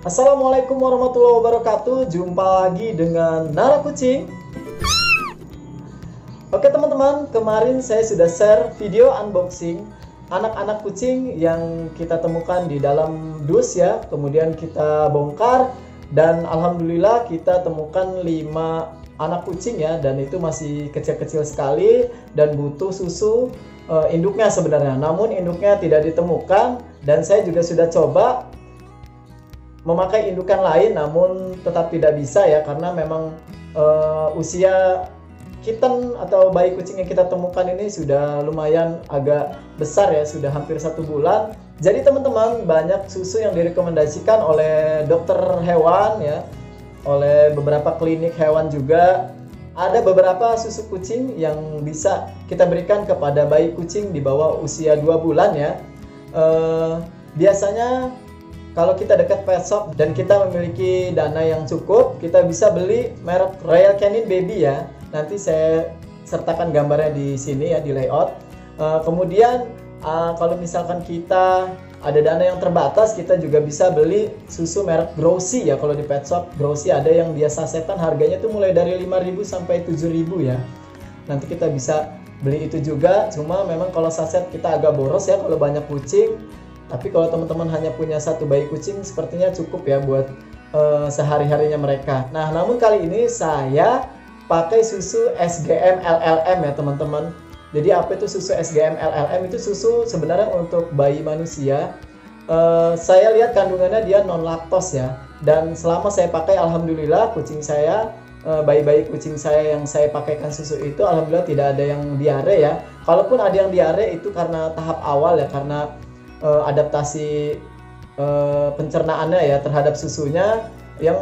Assalamualaikum warahmatullahi wabarakatuh. Jumpa lagi dengan Nara Kucing. Oke teman-teman, kemarin saya sudah share video unboxing anak-anak kucing yang kita temukan di dalam dus ya. Kemudian kita bongkar dan alhamdulillah kita temukan 5 anak kucing ya, dan itu masih kecil-kecil sekali dan butuh susu induknya sebenarnya. Namun induknya tidak ditemukan, dan saya juga sudah coba memakai indukan lain, namun tetap tidak bisa ya, karena memang usia kitten atau bayi kucing yang kita temukan ini sudah lumayan agak besar ya, sudah hampir 1 bulan. Jadi teman-teman, banyak susu yang direkomendasikan oleh dokter hewan ya, oleh beberapa klinik hewan juga. Ada beberapa susu kucing yang bisa kita berikan kepada bayi kucing di bawah usia 2 bulan ya. Biasanya kalau kita dekat pet shop dan kita memiliki dana yang cukup, kita bisa beli merek Royal Canin Baby ya. Nanti saya sertakan gambarnya di sini ya, di layout. Kemudian kalau misalkan kita ada dana yang terbatas, kita juga bisa beli susu merek Growsi ya. Kalau di pet shop Growsi ada yang dia sasetan, harganya tuh mulai dari 5.000 sampai 7.000 ya. Nanti kita bisa beli itu juga. Cuma memang kalau saset kita agak boros ya kalau banyak kucing. Tapi kalau teman-teman hanya punya 1 bayi kucing, sepertinya cukup ya buat sehari-harinya mereka. Nah, namun kali ini saya pakai susu SGM LLM ya teman-teman. Jadi apa itu susu SGM LLM? Itu susu sebenarnya untuk bayi manusia. Saya lihat kandungannya dia non laktos ya. Dan selama saya pakai, alhamdulillah kucing saya, bayi-bayi kucing saya yang saya pakaikan susu itu, alhamdulillah tidak ada yang diare ya. Kalaupun ada yang diare itu karena tahap awal ya, karena adaptasi pencernaannya ya terhadap susunya. Yang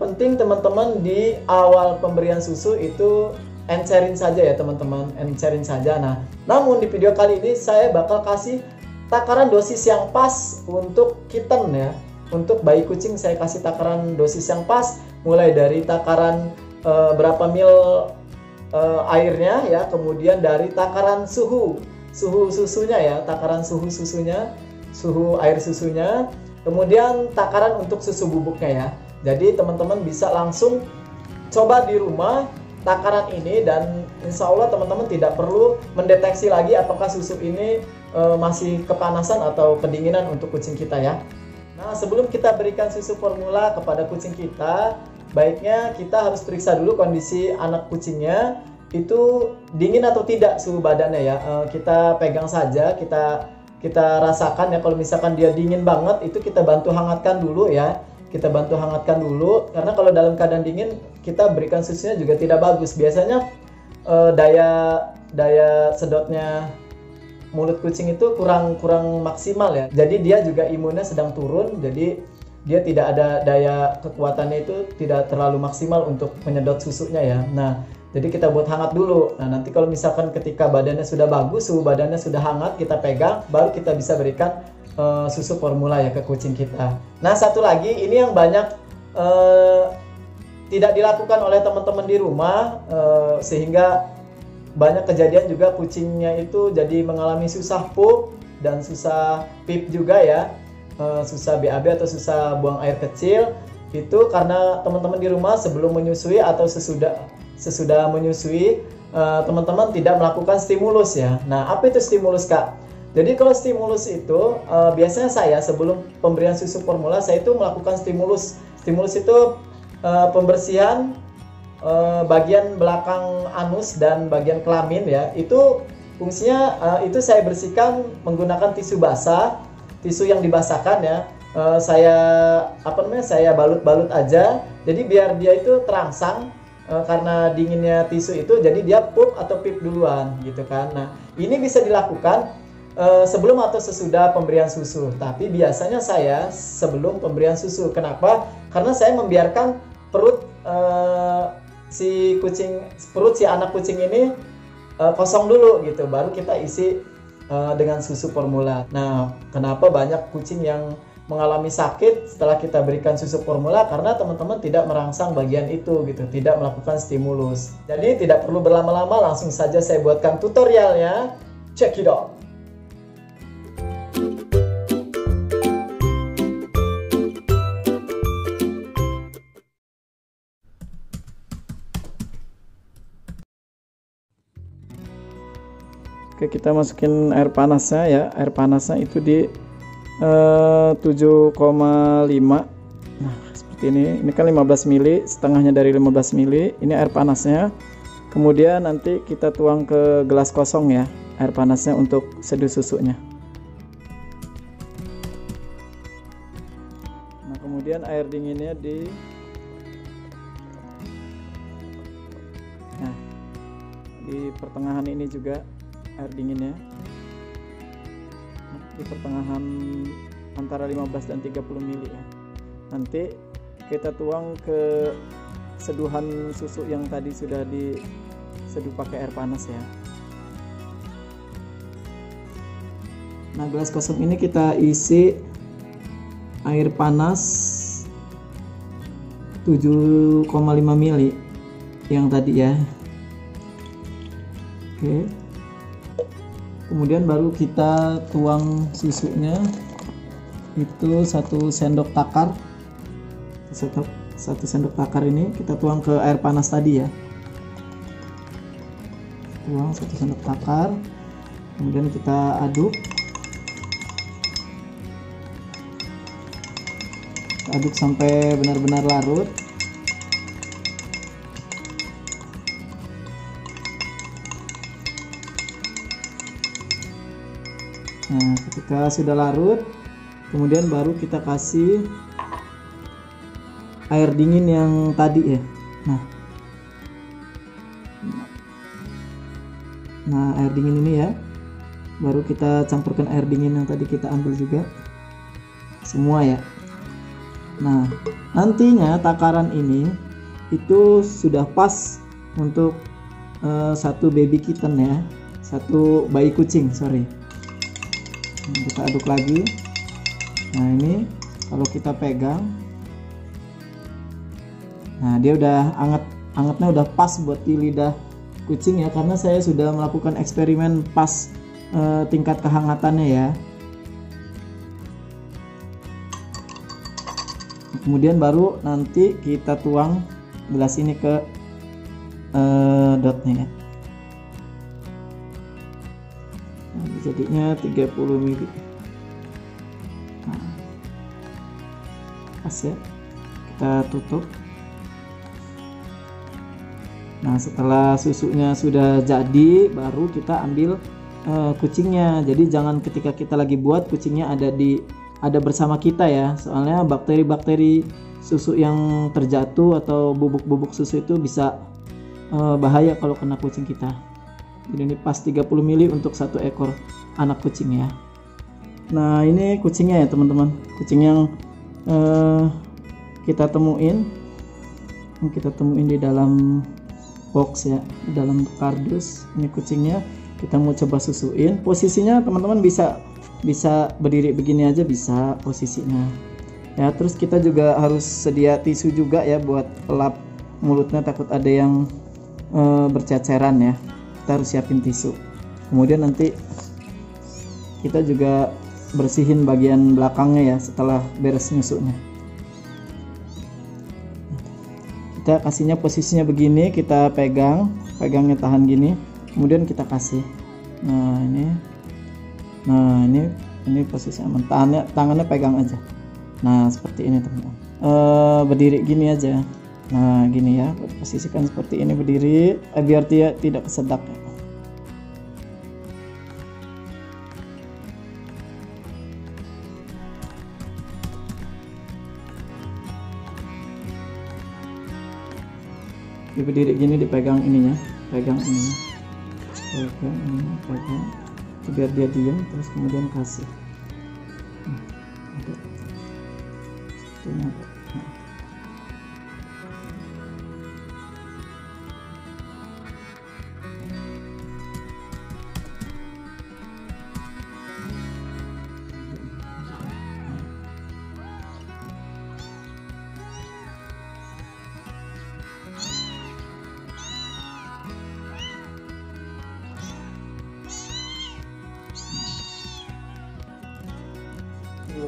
penting teman-teman, di awal pemberian susu itu encerin saja ya teman-teman, encerin saja. Nah, namun di video kali ini saya bakal kasih takaran dosis yang pas untuk kitten ya. Untuk bayi kucing saya kasih takaran dosis yang pas, mulai dari takaran berapa ml airnya ya, kemudian dari takaran suhu susunya ya, takaran suhu susunya, suhu air susunya, kemudian takaran untuk susu bubuknya ya. Jadi teman-teman bisa langsung coba di rumah takaran ini, dan insya Allah teman-teman tidak perlu mendeteksi lagi apakah susu ini masih kepanasan atau kedinginan untuk kucing kita ya. Nah, sebelum kita berikan susu formula kepada kucing kita, baiknya kita harus periksa dulu kondisi anak kucingnya itu dingin atau tidak suhu badannya ya. Kita pegang saja, kita rasakan ya. Kalau misalkan dia dingin banget, itu kita bantu hangatkan dulu ya. Kita bantu hangatkan dulu, karena kalau dalam keadaan dingin kita berikan susunya juga tidak bagus. Biasanya daya sedotnya mulut kucing itu kurang maksimal ya. Jadi dia juga imunnya sedang turun, jadi dia tidak ada daya kekuatannya itu tidak terlalu maksimal untuk menyedot susunya ya. Nah, jadi kita buat hangat dulu. Nah, nanti kalau misalkan ketika badannya sudah bagus, suhu badannya sudah hangat, kita pegang, baru kita bisa berikan susu formula ya ke kucing kita. Nah, satu lagi, ini yang banyak tidak dilakukan oleh teman-teman di rumah, sehingga banyak kejadian juga kucingnya itu jadi mengalami susah pup dan susah pip juga ya, susah BAB atau susah buang air kecil. Itu karena teman-teman di rumah sebelum menyusui atau sesudah menyusui, teman-teman tidak melakukan stimulus ya. Nah, apa itu stimulus Kak? Jadi kalau stimulus itu biasanya saya sebelum pemberian susu formula, saya itu melakukan stimulus. Stimulus itu pembersihan bagian belakang anus dan bagian kelamin ya. Itu fungsinya itu saya bersihkan menggunakan tisu basah, tisu yang dibasahkan ya. Saya balut-balut aja. Jadi biar dia itu terangsang, karena dinginnya tisu itu, jadi dia pup atau pip duluan gitu kan. Nah, ini bisa dilakukan sebelum atau sesudah pemberian susu. Tapi biasanya saya sebelum pemberian susu. Kenapa? Karena saya membiarkan perut si perut si anak kucing ini kosong dulu gitu, baru kita isi dengan susu formula. Nah, kenapa banyak kucing yang mengalami sakit setelah kita berikan susu formula? Karena teman-teman tidak merangsang bagian itu gitu, tidak melakukan stimulus. Jadi tidak perlu berlama-lama, langsung saja saya buatkan tutorialnya. Check it out. Oke, kita masukin air panasnya ya. Air panasnya itu di 7,5. Nah, seperti ini. Ini kan 15 ml, setengahnya dari 15 ml. Ini air panasnya. Kemudian nanti kita tuang ke gelas kosong ya, air panasnya untuk seduh susunya. Nah, kemudian air dinginnya di pertengahan ini juga air dinginnya, di pertengahan antara 15 dan 30 ml ya. Nanti kita tuang ke seduhan susu yang tadi sudah diseduh pakai air panas ya. Nah, gelas kosong ini kita isi air panas 7,5 ml yang tadi ya. Oke. Kemudian baru kita tuang susunya itu 1 sendok takar. 1 sendok takar ini kita tuang ke air panas tadi ya. Tuang 1 sendok takar. Kemudian kita aduk. Aduk sampai benar-benar larut. Nah, ketika sudah larut, kemudian baru kita kasih air dingin yang tadi ya. Nah, air dingin ini ya, baru kita campurkan air dingin yang tadi kita ambil juga semua ya. Nah, nantinya takaran ini itu sudah pas untuk 1 baby kitten ya, 1 bayi kucing, sorry. Kita aduk lagi. Nah, ini kalau kita pegang, nah dia udah angetnya udah pas buat di lidah kucing ya, karena saya sudah melakukan eksperimen pas tingkat kehangatannya ya. Kemudian baru nanti kita tuang gelas ini ke dotnya ya. Nah, jadinya 30 ml. Nah, pas ya, kita tutup. Nah, setelah susunya sudah jadi, baru kita ambil kucingnya. Jadi jangan ketika kita lagi buat kucingnya ada bersama kita ya, soalnya bakteri-bakteri susu yang terjatuh atau bubuk-bubuk susu itu bisa bahaya kalau kena kucing kita. Jadi ini pas 30 ml untuk 1 ekor anak kucing ya. Nah, ini kucingnya ya teman-teman, kucing yang kita temuin di dalam box ya, di dalam kardus. Ini kucingnya, kita mau coba susuin. Posisinya teman-teman bisa berdiri begini aja bisa posisinya ya. Terus kita juga harus sedia tisu juga ya buat pelap mulutnya, takut ada yang berceceran ya, kita harus siapin tisu. Kemudian nanti kita juga bersihin bagian belakangnya ya setelah beres nyusunya. Kita kasihnya posisinya begini, kita pegangnya tahan gini, kemudian kita kasih. Nah, ini posisi aman, tangannya pegang aja. Nah, seperti ini teman-teman. Berdiri gini aja. Nah, gini ya, posisikan seperti ini berdiri biar dia tidak kesedak. Berdiri gini, dipegang ininya, pegang ini, pegang biar dia diam, terus kemudian kasih.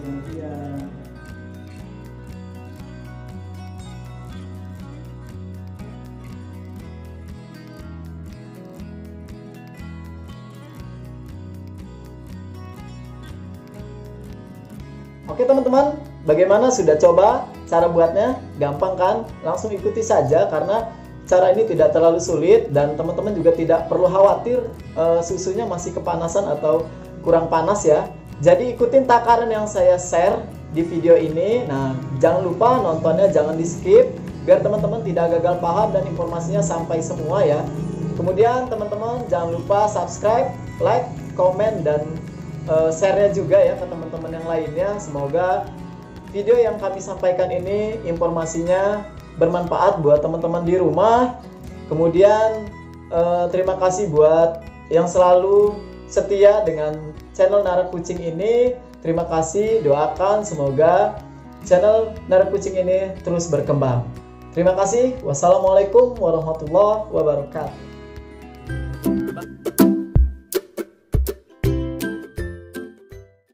kemudian. Oke teman-teman, bagaimana, sudah coba cara buatnya? Gampang kan? Langsung ikuti saja karena cara ini tidak terlalu sulit dan teman-teman juga tidak perlu khawatir susunya masih kepanasan atau kurang panas ya. Jadi ikutin takaran yang saya share di video ini. Nah, jangan lupa nontonnya, jangan di skip biar teman-teman tidak gagal paham dan informasinya sampai semua ya. Kemudian teman-teman jangan lupa subscribe, like, komen, dan share-nya juga ya ke teman-teman yang lainnya. Semoga video yang kami sampaikan ini informasinya bermanfaat buat teman-teman di rumah. Kemudian terima kasih buat yang selalu setia dengan channel Nara Kucing ini. Terima kasih, doakan semoga channel Nara Kucing ini terus berkembang. Terima kasih. Wassalamualaikum warahmatullahi wabarakatuh.